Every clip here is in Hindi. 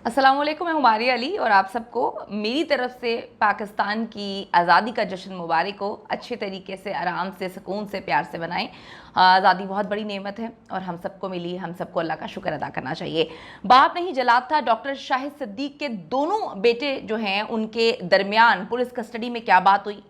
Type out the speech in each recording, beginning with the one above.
अस्सलामुअलैकुम, मैं हुमारी अली और आप सबको मेरी तरफ से पाकिस्तान की आज़ादी का जश्न मुबारक हो। अच्छे तरीके से, आराम से, सुकून से, प्यार से बनाएं। आज़ादी बहुत बड़ी नेमत है और हम सबको मिली, हम सबको अल्लाह का शुक्र अदा करना चाहिए। बाप नहीं जलाब था। डॉक्टर शाहिद सिद्दीक के दोनों बेटे जो हैं उनके दरमियान पुलिस कस्टडी में क्या बात हुई,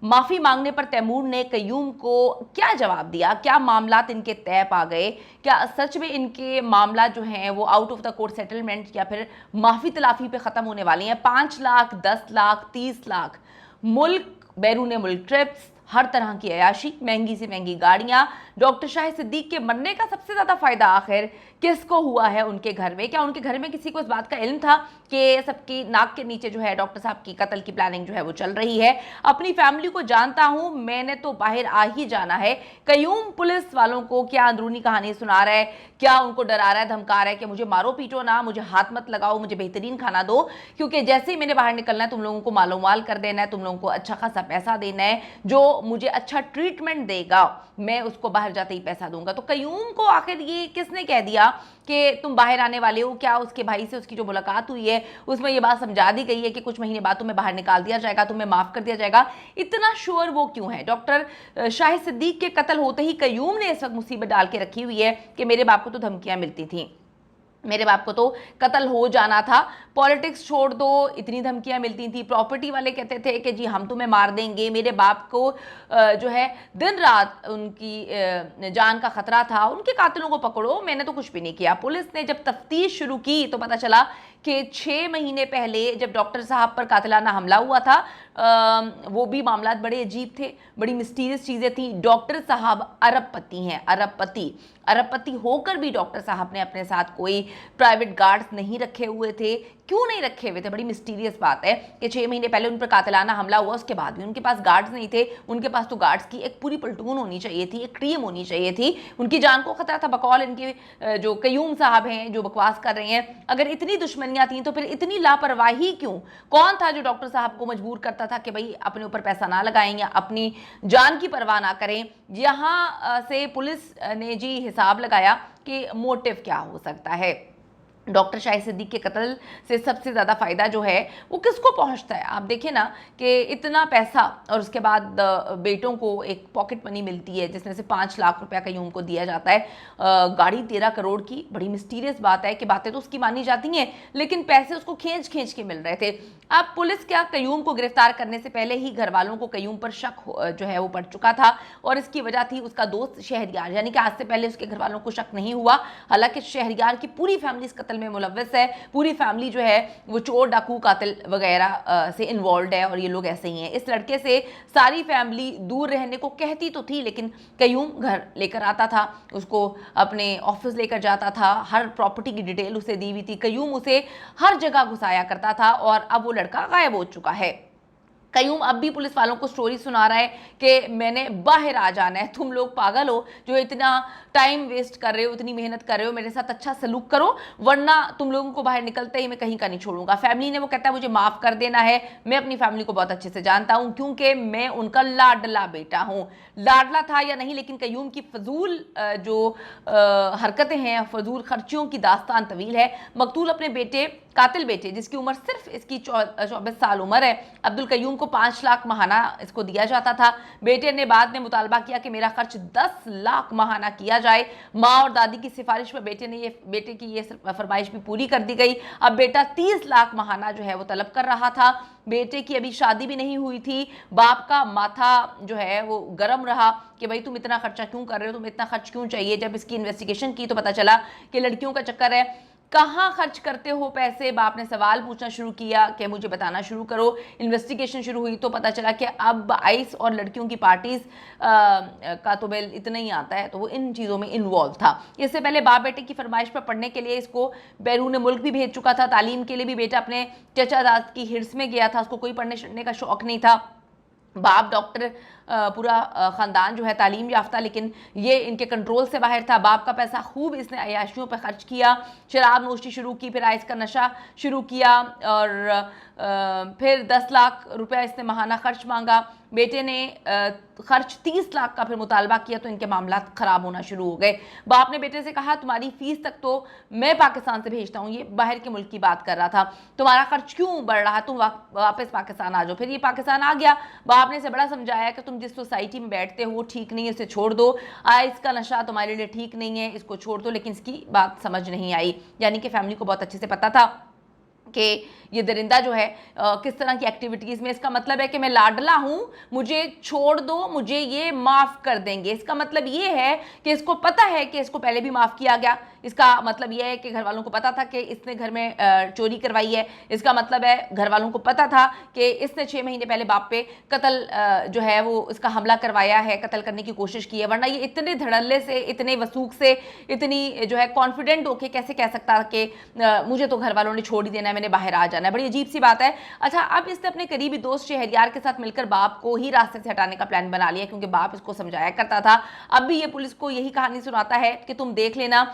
माफी मांगने पर तैमूर ने कयूम को क्या जवाब दिया, क्या मामलात इनके तय पा गए, क्या सच में इनके मामला जो हैं वो out of the court settlement या फिर माफी तलाफी पे खत्म होने वाली हैं। 5 लाख, 10 लाख, 30 लाख, मुल्क बैरून मुल्क ट्रिप्स, हर तरह की अयाशी, महंगी से महंगी गाड़ियां। डॉक्टर शाहिद सिद्दीक के मरने का सबसे ज्यादा फायदा आखिर किसको हुआ है उनके घर में? क्या उनके घर में किसी को इस बात का इल्म था कि सबकी नाक के नीचे जो है डॉक्टर साहब की कत्ल की प्लानिंग जो है वो चल रही है? अपनी फैमिली को जानता हूं, मैंने तो बाहर आ ही जाना है। कयूम पुलिस वालों को क्या अंदरूनी कहानी सुना रहा है, क्या उनको डरा रहा है, धमका रहा है कि मुझे मारो पीटो ना, मुझे हाथ मत लगाओ, मुझे बेहतरीन खाना दो, क्योंकि जैसे ही मैंने बाहर निकलना है तुम लोगों को मालो माल कर देना है, तुम लोगों को अच्छा खासा पैसा देना है, जो मुझे अच्छा ट्रीटमेंट देगा मैं उसको बाहर जाते ही पैसा दूंगा। तो कयूम को आखिर ये किसने कह दिया कि तुम बाहर आने वाले हो? क्या उसके भाई से उसकी जो मुलाकात हुई है उसमें ये बात समझा दी गई है कि कुछ महीने बाद तुम्हें बाहर निकाल दिया जाएगा, तुम्हें माफ कर दिया जाएगा? इतना श्योर वो क्यों है? डॉक्टर शाहिद सिद्दीक के कत्ल होते ही कयूम ने इस वक्त मुसीबत डाल के रखी हुई है कि मेरे बाप को तो धमकियां मिलती थी, मेरे बाप को तो कत्ल हो जाना था, पॉलिटिक्स छोड़ दो, इतनी धमकियां मिलती थी। प्रॉपर्टी वाले कहते थे कि जी हम तुम्हें मार देंगे। मेरे बाप को जो है दिन रात उनकी जान का खतरा था, उनके कातिलों को पकड़ो। मैंने तो कुछ भी नहीं किया। पुलिस ने जब तफ्तीश शुरू की तो पता चला कि 6 महीने पहले जब डॉक्टर साहब पर कातिलाना हमला हुआ था, वो भी मामला बड़े अजीब थे, बड़ी मिस्टीरियस चीज़ें थी। डॉक्टर साहब अरबपति हैं, अरबपति। अरबपति होकर भी डॉक्टर साहब ने अपने साथ कोई प्राइवेट गार्ड्स नहीं रखे हुए थे। क्यों नहीं रखे हुए थे? बड़ी मिस्टीरियस बात है कि 6 महीने पहले उन पर कातिलाना हमला हुआ, उसके बाद भी उनके पास गार्ड्स नहीं थे। उनके पास तो गार्ड्स की एक पूरी प्लटून होनी चाहिए थी, एक टीम होनी चाहिए थी। उनकी जान को खतरा था। बकौल इनके जो कयूम साहब हैं जो बकवास कर रहे हैं, अगर इतनी दुश्मनियां थी तो फिर इतनी लापरवाही क्यों? कौन था जो डॉक्टर साहब को मजबूर करता था कि भाई अपने ऊपर पैसा ना लगाएं या अपनी जान की परवाह ना करें? यहां से पुलिस ने जी हिसाब लगाया कि मोटिव क्या हो सकता है। डॉक्टर शाहिद सिद्दीक के कत्ल से सबसे ज़्यादा फ़ायदा जो है वो किसको पहुंचता है? आप देखिए ना कि इतना पैसा और उसके बाद बेटों को एक पॉकेट मनी मिलती है जिसमें से 5 लाख रुपया कयूम को दिया जाता है। गाड़ी 13 करोड़ की, बड़ी मिस्टीरियस बात है कि बातें तो उसकी मानी जाती हैं लेकिन पैसे उसको खींच खींच के मिल रहे थे। अब पुलिस क्या कयूम को गिरफ्तार करने से पहले ही घर वालों को कयूम पर शक जो है वो पड़ चुका था और इसकी वजह थी उसका दोस्त शहरयार, यानी कि आज से पहले उसके घर वालों को शक नहीं हुआ। हालांकि शहरयार की पूरी फैमिली इस कत्ल में मुलव्वस है, पूरी फैमिली जो है वो चोर, डाकू, कातिल वगैरह से इन्वॉल्व है और ये लोग ऐसे ही हैं। इस लड़के से सारी फैमिली दूर रहने को कहती तो थी लेकिन कयूम घर लेकर आता था, उसको अपने ऑफिस लेकर जाता था, हर प्रॉपर्टी की डिटेल उसे दी हुई थी, कयूम उसे हर जगह घुसाया करता था और अब वो लड़का गायब हो चुका है। कयूम अब भी पुलिस वालों को स्टोरी सुना रहा है कि मैंने बाहर आ जाना है, तुम लोग पागल हो जो इतना टाइम वेस्ट कर रहे हो, इतनी मेहनत कर रहे हो, मेरे साथ अच्छा सलूक करो वरना तुम लोगों को बाहर निकलते ही मैं कहीं का नहीं छोड़ूंगा। फैमिली ने वो कहता है मुझे माफ कर देना है। मैं अपनी फैमिली को बहुत अच्छे से जानता हूं क्योंकि मैं उनका लाडला बेटा हूं। लाडला था या नहीं, लेकिन कयूम की फजूल जो हरकतें हैं, फजूल खर्चियों की दास्तान तवील है। मकतूल अपने बेटे, कातिल बेटे जिसकी उम्र सिर्फ इसकी 24 साल उम्र है, अब्दुल कयूम को 5 लाख माहाना इसको दिया जाता था। बेटे ने बाद में मुतालबा किया कि मेरा खर्च 10 लाख माहाना किया जाए। माँ और दादी की सिफारिश पर बेटे की ये फरमाइश भी पूरी कर दी गई। अब बेटा 30 लाख माहाना जो है वो तलब कर रहा था। बेटे की अभी शादी भी नहीं हुई थी। बाप का माथा जो है वो गर्म रहा कि भाई तुम इतना खर्चा क्यों कर रहे हो, तुम्हें इतना खर्च क्यों चाहिए? जब इसकी इन्वेस्टिगेशन की तो पता चला कि लड़कियों का चक्कर है। कहाँ खर्च करते हो पैसे? बाप ने सवाल पूछना शुरू किया कि मुझे बताना शुरू करो। इन्वेस्टिगेशन शुरू हुई तो पता चला कि अब आइस और लड़कियों की पार्टीज का तो बिल इतना ही आता है, तो वो इन चीज़ों में इन्वॉल्व था। इससे पहले बाप बेटे की फरमाइश पर पढ़ने के लिए इसको बैरून मुल्क भी भेज चुका था। तालीम के लिए भी बेटा अपने चचा दाद की हिर्स में गया था, उसको कोई पढ़ने का शौक नहीं था। बाप डॉक्टर, पूरा ख़ानदान जो है तालीम याफ्ता, लेकिन ये इनके कंट्रोल से बाहर था। बाप का पैसा खूब इसने अयाशियों पर खर्च किया, शराब नोशी शुरू की, फिर आइस का नशा शुरू किया और फिर 10 लाख रुपया इसने माहाना खर्च मांगा। बेटे ने खर्च 30 लाख का फिर मुतालबा किया तो इनके मामला खराब होना शुरू हो गए। बाप ने बेटे से कहा तुम्हारी फीस तक तो मैं पाकिस्तान से भेजता हूँ, ये बाहर के मुल्क की बात कर रहा था, तुम्हारा खर्च क्यों बढ़ रहा, तुम वापस पाकिस्तान आ जाओ। फिर ये पाकिस्तान आ गया। बाप ने इसे बड़ा समझाया कि तुम जिस सोसाइटी में बैठते हो वो ठीक नहीं है, इसे छोड़ दो, इसका नशा तुम्हारे लिए ठीक नहीं है, इसको छोड़ दो। लेकिन इसकी बात समझ नहीं आई। यानी कि फैमिली को बहुत अच्छे से पता था कि ये दरिंदा जो है किस तरह की एक्टिविटीज़ में, इसका मतलब है कि मैं लाडला हूँ, मुझे छोड़ दो, मुझे ये माफ़ कर देंगे। इसका मतलब ये है कि इसको पता है कि इसको पहले भी माफ़ किया गया। इसका मतलब ये है कि घर वालों को पता था कि इसने घर में चोरी करवाई है। इसका मतलब है घर वालों को पता था कि इसने 6 महीने पहले बाप पे कत्ल जो है वो इसका हमला करवाया है, कत्ल करने की कोशिश की है। वरना ये इतने धड़ल्ले से, इतने वसूख से, इतनी जो है कॉन्फिडेंट होके कैसे कह सकता कि मुझे तो घर वालों ने छोड़ ही देना है, मैंने बाहर आ जाना है। बड़ी अजीब सी बात है। अच्छा, अब इसने अपने करीबी दोस्त शहरयार के साथ मिलकर बाप को ही रास्ते से हटाने का प्लान बना लिया, क्योंकि बाप इसको समझाया करता था। अब भी ये पुलिस को यही कहानी सुनाता है कि तुम देख लेना,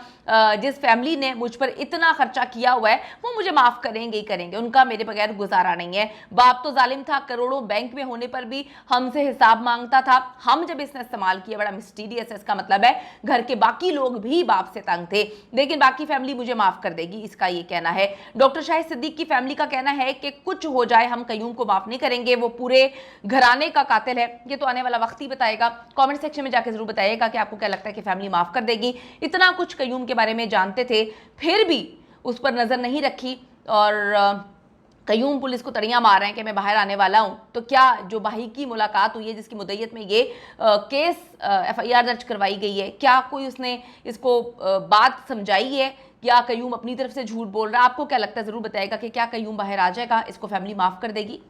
जिस फैमिली ने मुझ पर इतना खर्चा किया हुआ है वो मुझे माफ करेंगे ही करेंगे, उनका मेरे बगैर गुजारा नहीं है। बाप तो जालिम था, करोड़ों बैंक में होने पर भी हमसे हिसाब मांगता था। हम जब इसने इस्तेमाल किया, बड़ा मिस्टीरियस है, इसका मतलब है घर के बाकी लोग भी बाप से तंग थे, लेकिन बाकी फैमिली मुझे माफ कर देगी, इसका ये कहना है। डॉक्टर शाहिद सिद्दीक की फैमिली का कहना है कि कुछ हो जाए हम कयूम को माफ नहीं करेंगे, वो पूरे घराने का कातिल है। ये तो आने वाला वक्त ही बताएगा। कमेंट सेक्शन में जाकर जरूर बताइएगा कि आपको क्या लगता है कि फैमिली माफ कर देगी। इतना कुछ कयूम के बारे में जानते थे फिर भी उस पर नजर नहीं रखी और कयूम पुलिस को तड़ियां मार रहे हैं कि मैं बाहर आने वाला हूं। तो क्या जो भाई की मुलाकात हुई है, जिसकी मुद्दत में ये केस FIR दर्ज करवाई गई है, क्या कोई उसने इसको बात समझाई है या कयूम अपनी तरफ से झूठ बोल रहा है? आपको क्या लगता है, जरूर बताएगा कि क्या कयूम बाहर आ जाएगा, इसको फैमिली माफ कर देगी।